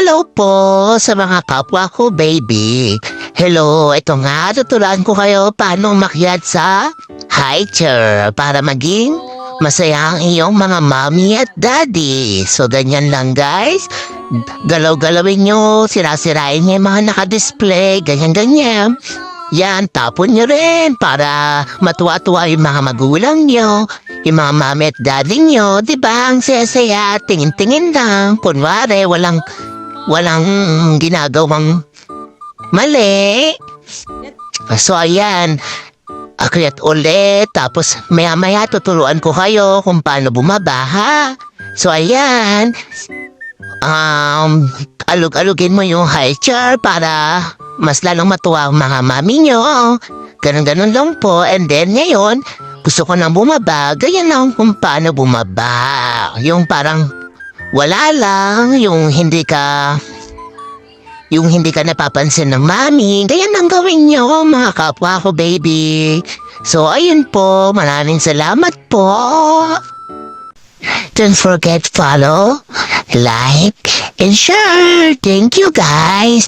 Hello po sa mga kapwa ko, baby. Hello, ito nga, tuturuan ko kayo paano umakyat sa high chair para maging masaya ang iyong mga mommy at daddy. So, ganyan lang, guys. Galaw-galawin nyo, sira-sirain nyo yung mga nakadisplay, ganyan-ganyan. Yan, tapon nyo rin para matuwa-tuwa yung mga magulang nyo, yung mga mami at daddy nyo, di ba? Ang saya-saya, tingin-tingin lang. Kunwari, walang ginagawang mali. So, ayan, akyat ulit, tapos maya-maya tuturuan ko kayo kung paano bumaba, ha? So, ayan, alug-alugin mo yung high chair para mas lalong matuwa ang mga mami nyo. Ganon-ganon lang po. And then ngayon, gusto ko nang bumaba. Ganyan lang kung paano bumaba. Yung parang wala lang, yung hindi ka napapansin ng mami. Ganyan lang gawin nyo, mga kapwa ko, baby. So, ayun po. Maraming salamat po. Don't forget follow, like, and share. Thank you, guys.